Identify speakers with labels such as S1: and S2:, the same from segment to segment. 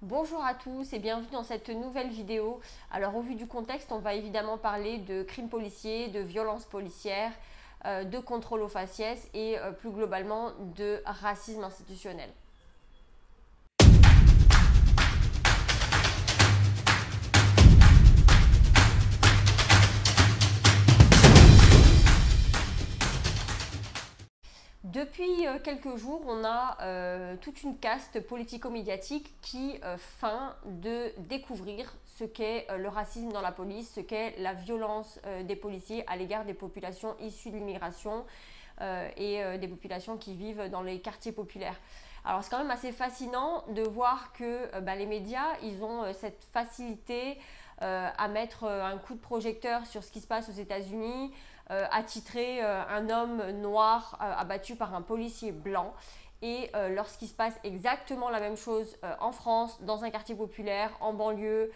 S1: Bonjour à tous et bienvenue dans cette nouvelle vidéo. Alors au vu du contexte, on va évidemment parler de crimes policiers, de violences policières, de contrôle aux faciès et plus globalement de racisme institutionnel. Depuis quelques jours, on a toute une caste politico-médiatique qui feint de découvrir ce qu'est le racisme dans la police, ce qu'est la violence des policiers à l'égard des populations issues de l'immigration et des populations qui vivent dans les quartiers populaires. Alors c'est quand même assez fascinant de voir que les médias, ils ont cette facilité à mettre un coup de projecteur sur ce qui se passe aux États-Unis, attitrer un homme noir abattu par un policier blanc. Et lorsqu'il se passe exactement la même chose en France, dans un quartier populaire, en banlieue,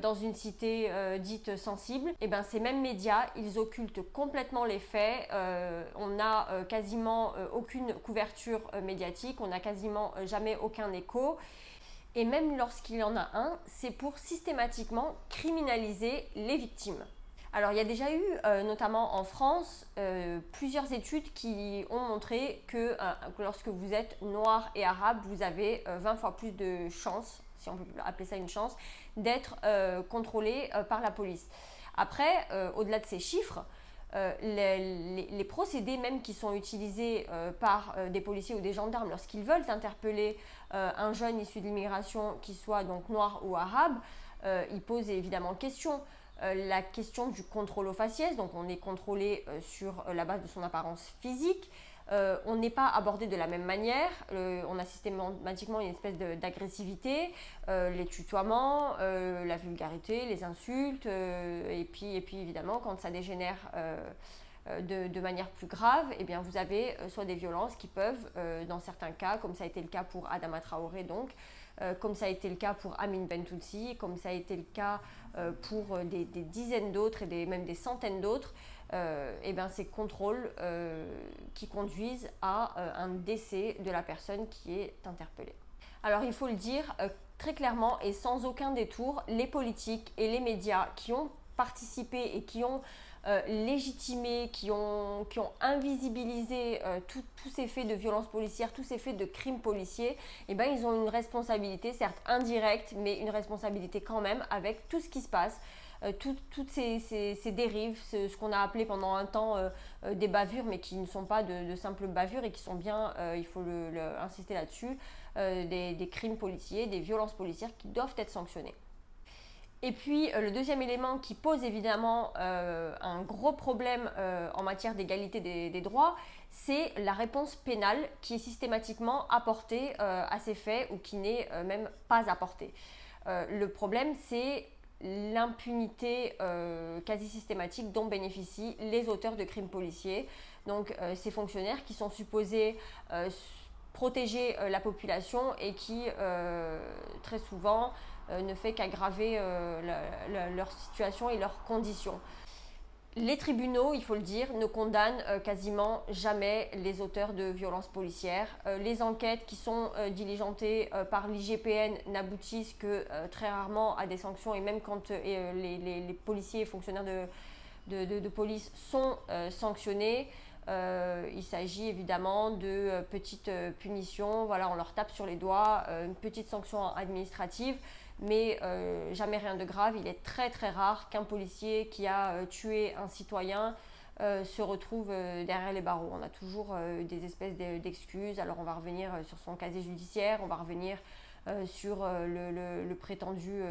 S1: dans une cité dite sensible, et ben ces mêmes médias, ils occultent complètement les faits. On n'a quasiment aucune couverture médiatique, on n'a quasiment jamais aucun écho. Et même lorsqu'il y en a un, c'est pour systématiquement criminaliser les victimes. Alors il y a déjà eu, notamment en France, plusieurs études qui ont montré que lorsque vous êtes noir et arabe, vous avez 20 fois plus de chances, si on peut appeler ça une chance, d'être contrôlé par la police. Après, au-delà de ces chiffres, les procédés même qui sont utilisés par des policiers ou des gendarmes lorsqu'ils veulent interpeller un jeune issu de l'immigration, qui soit donc noir ou arabe, ils posent évidemment question. La question du contrôle aux faciès, donc on est contrôlé sur la base de son apparence physique. On n'est pas abordé de la même manière, on a systématiquement une espèce d'agressivité, les tutoiements, la vulgarité, les insultes, et puis évidemment quand ça dégénère de manière plus grave, eh bien vous avez soit des violences qui peuvent, dans certains cas, comme ça a été le cas pour Adama Traoré donc, comme ça a été le cas pour Amin Bentoussi, comme ça a été le cas pour des dizaines d'autres et même des centaines d'autres, et bien ces contrôles qui conduisent à un décès de la personne qui est interpellée. Alors il faut le dire très clairement et sans aucun détour, les politiques et les médias qui ont participé et qui ont légitimé, qui ont invisibilisé tous ces faits de violence policière, tous ces faits de crimes policiers, et ben, ils ont une responsabilité, certes indirecte, mais une responsabilité quand même avec tout ce qui se passe. Toutes ces dérives, ce qu'on a appelé pendant un temps des bavures, mais qui ne sont pas de simples bavures et qui sont bien, il faut insister là-dessus, des crimes policiers, des violences policières qui doivent être sanctionnées. Et puis le deuxième élément qui pose évidemment un gros problème en matière d'égalité des droits, c'est la réponse pénale qui est systématiquement apportée à ces faits ou qui n'est même pas apportée. Le problème, c'est l'impunité quasi systématique dont bénéficient les auteurs de crimes policiers. Donc ces fonctionnaires qui sont supposés protéger la population et qui très souvent ne fait qu'aggraver leur situation et leurs conditions. Les tribunaux, il faut le dire, ne condamnent quasiment jamais les auteurs de violences policières. Les enquêtes qui sont diligentées par l'IGPN n'aboutissent que très rarement à des sanctions, et même quand les policiers et fonctionnaires de police sont sanctionnés, il s'agit évidemment de petites punitions, voilà, on leur tape sur les doigts, une petite sanction administrative, mais jamais rien de grave. Il est très très rare qu'un policier qui a tué un citoyen se retrouve derrière les barreaux. On a toujours des espèces d'excuses. Alors on va revenir sur son casier judiciaire, on va revenir sur le prétendu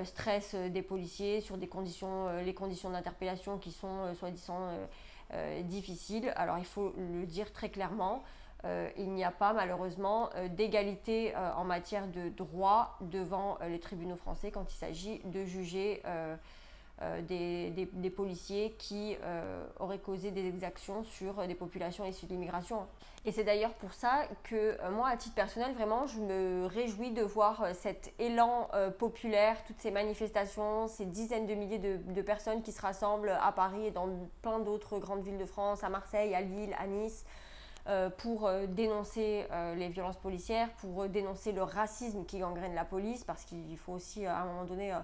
S1: stress des policiers, sur les conditions d'interpellation qui sont soi-disant difficiles. Alors il faut le dire très clairement, il n'y a pas malheureusement d'égalité en matière de droit devant les tribunaux français quand il s'agit de juger des policiers qui auraient causé des exactions sur des populations issues de l'immigration. Et c'est d'ailleurs pour ça que moi, à titre personnel, vraiment, je me réjouis de voir cet élan populaire, toutes ces manifestations, ces dizaines de milliers de personnes qui se rassemblent à Paris et dans plein d'autres grandes villes de France, à Marseille, à Lille, à Nice, pour dénoncer les violences policières, pour dénoncer le racisme qui gangrène la police, parce qu'il faut aussi à un moment donné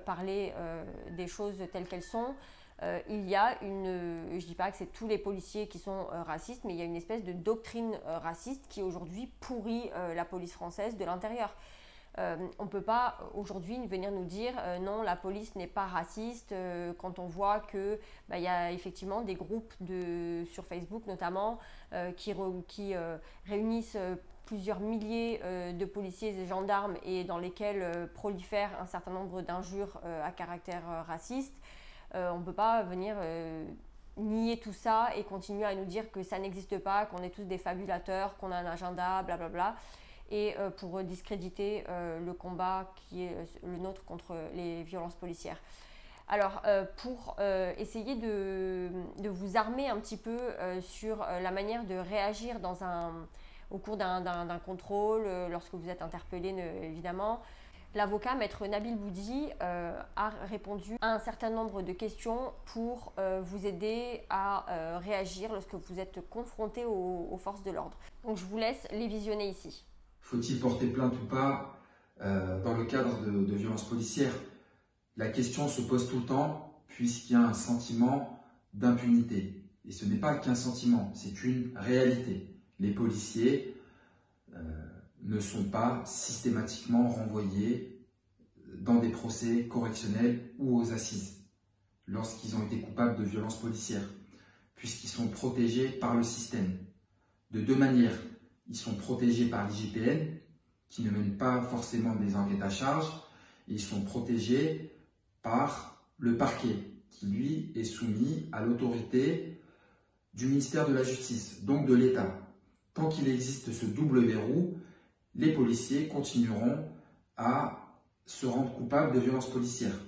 S1: parler des choses telles qu'elles sont. Il y a je ne dis pas que c'est tous les policiers qui sont racistes, mais il y a une espèce de doctrine raciste qui aujourd'hui pourrit la police française de l'intérieur. On ne peut pas aujourd'hui venir nous dire non, la police n'est pas raciste quand on voit que y a effectivement des groupes sur Facebook notamment qui réunissent plusieurs milliers de policiers et gendarmes et dans lesquels prolifèrent un certain nombre d'injures à caractère raciste. On ne peut pas venir nier tout ça et continuer à nous dire que ça n'existe pas, qu'on est tous des fabulateurs, qu'on a un agenda, blablabla. Et pour discréditer le combat qui est le nôtre contre les violences policières. Alors, pour essayer de vous armer un petit peu sur la manière de réagir au cours d'un contrôle, lorsque vous êtes interpellé, évidemment, l'avocat Maître Nabil Boudi a répondu à un certain nombre de questions pour vous aider à réagir lorsque vous êtes confronté aux forces de l'ordre. Donc, je vous laisse les visionner ici.
S2: Faut-il porter plainte ou pas dans le cadre de violences policières? La question se pose tout le temps puisqu'il y a un sentiment d'impunité. Et ce n'est pas qu'un sentiment, c'est une réalité. Les policiers ne sont pas systématiquement renvoyés dans des procès correctionnels ou aux assises lorsqu'ils ont été coupables de violences policières, puisqu'ils sont protégés par le système. De deux manières. Ils sont protégés par l'IGPN, qui ne mène pas forcément des enquêtes à charge, et ils sont protégés par le parquet, qui lui est soumis à l'autorité du ministère de la Justice, donc de l'État. Tant qu'il existe ce double verrou, les policiers continueront à se rendre coupables de violences policières.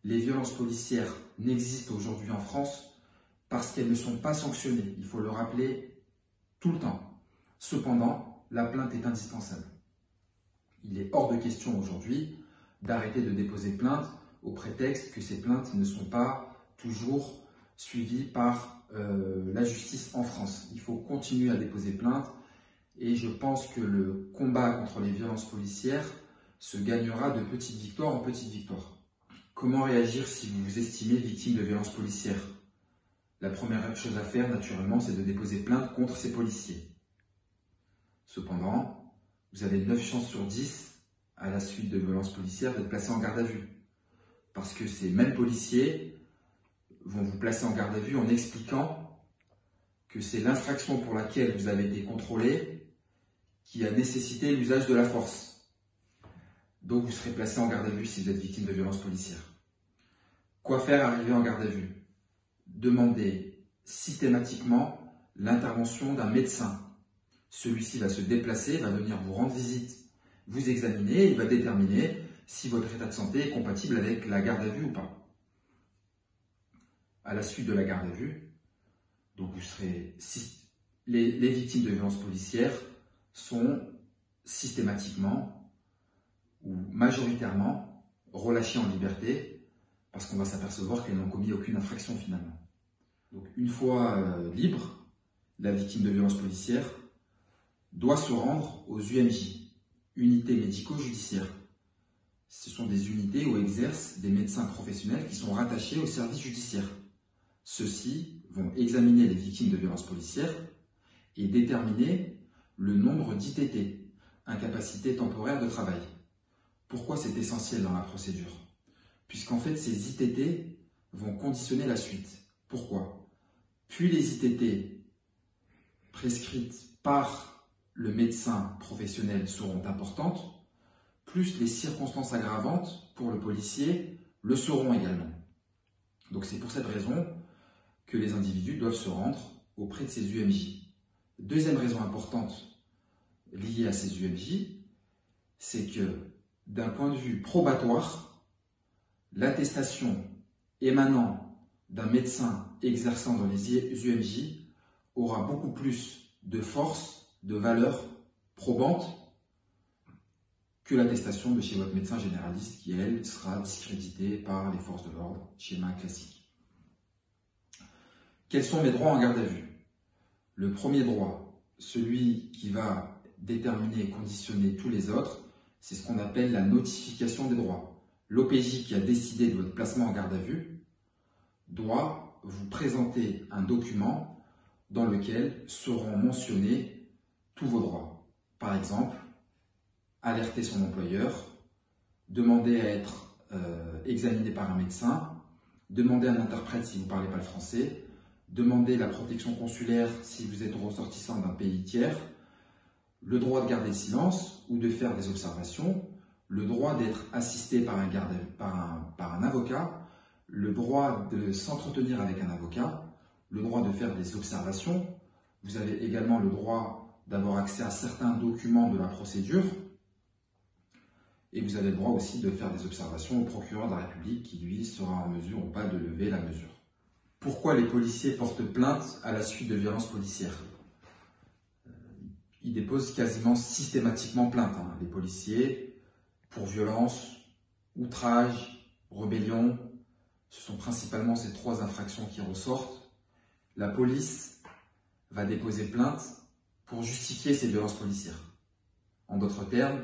S2: Les violences policières n'existent aujourd'hui en France parce qu'elles ne sont pas sanctionnées, il faut le rappeler tout le temps. Cependant, la plainte est indispensable. Il est hors de question aujourd'hui d'arrêter de déposer plainte au prétexte que ces plaintes ne sont pas toujours suivies par la justice en France. Il faut continuer à déposer plainte et je pense que le combat contre les violences policières se gagnera de petite victoire en petite victoire. Comment réagir si vous vous estimez victime de violences policières? La première chose à faire, naturellement, c'est de déposer plainte contre ces policiers. Cependant, vous avez 9 chances sur 10 à la suite de violences policières d'être placé en garde à vue. Parce que ces mêmes policiers vont vous placer en garde à vue en expliquant que c'est l'infraction pour laquelle vous avez été contrôlé qui a nécessité l'usage de la force. Donc vous serez placé en garde à vue si vous êtes victime de violences policières. Quoi faire arrivé en garde à vue? Demandez systématiquement l'intervention d'un médecin. Celui-ci va se déplacer, va venir vous rendre visite, vous examiner, il va déterminer si votre état de santé est compatible avec la garde à vue ou pas. À la suite de la garde à vue, donc les victimes de violences policières sont systématiquement ou majoritairement relâchées en liberté parce qu'on va s'apercevoir qu'elles n'ont commis aucune infraction finalement. Donc une fois libre, la victime de violences policières doit se rendre aux UMJ, unités médico-judiciaires. Ce sont des unités où exercent des médecins professionnels qui sont rattachés au service judiciaire. Ceux-ci vont examiner les victimes de violences policières et déterminer le nombre d'ITT, incapacité temporaire de travail. Pourquoi c'est essentiel dans la procédure? Puisqu'en fait, ces ITT vont conditionner la suite. Pourquoi? Plus les ITT prescrites par le médecin professionnel seront importantes, plus les circonstances aggravantes pour le policier le seront également. Donc c'est pour cette raison que les individus doivent se rendre auprès de ces UMJ. Deuxième raison importante liée à ces UMJ, c'est que d'un point de vue probatoire, l'attestation émanant d'un médecin exerçant dans les UMJ aura beaucoup plus de force, de valeur probante que l'attestation de chez votre médecin généraliste qui, elle, sera discréditée par les forces de l'ordre, schéma classique. Quels sont mes droits en garde à vue? Le premier droit, celui qui va déterminer et conditionner tous les autres, c'est ce qu'on appelle la notification des droits. L'OPJ qui a décidé de votre placement en garde à vue doit vous présenter un document dans lequel seront mentionnés tous vos droits. Par exemple, alerter son employeur, demander à être examiné par un médecin, demander un interprète si vous ne parlez pas le français, demander la protection consulaire si vous êtes ressortissant d'un pays tiers, le droit de garder le silence ou de faire des observations, le droit d'être assisté par un avocat, le droit de s'entretenir avec un avocat, le droit de faire des observations. Vous avez également le droit d'avoir accès à certains documents de la procédure. Et vous avez le droit aussi de faire des observations au procureur de la République qui, lui, sera en mesure ou pas de lever la mesure. Pourquoi les policiers portent plainte à la suite de violences policières? Ils déposent quasiment systématiquement plainte, les policiers, pour violence, outrage, rébellion. Ce sont principalement ces 3 infractions qui ressortent. La police va déposer plainte pour justifier ces violences policières. En d'autres termes,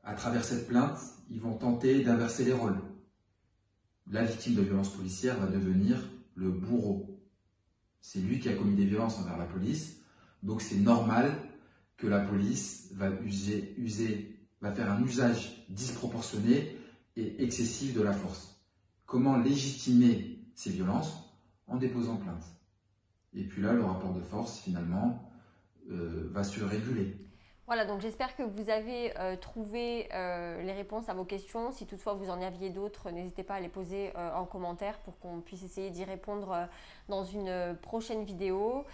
S2: à travers cette plainte, ils vont tenter d'inverser les rôles. La victime de violences policières va devenir le bourreau. C'est lui qui a commis des violences envers la police, donc c'est normal que la police va faire un usage disproportionné et excessif de la force. Comment légitimer ces violences? En déposant plainte. Et puis là, le rapport de force, finalement, va se réguler.
S1: Voilà, donc j'espère que vous avez trouvé les réponses à vos questions. Si toutefois vous en aviez d'autres, n'hésitez pas à les poser en commentaire pour qu'on puisse essayer d'y répondre dans une prochaine vidéo.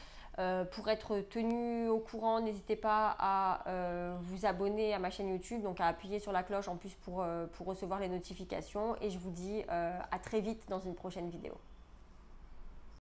S1: Pour être tenu au courant, n'hésitez pas à vous abonner à ma chaîne YouTube, donc à appuyer sur la cloche en plus pour recevoir les notifications. Et je vous dis à très vite dans une prochaine vidéo.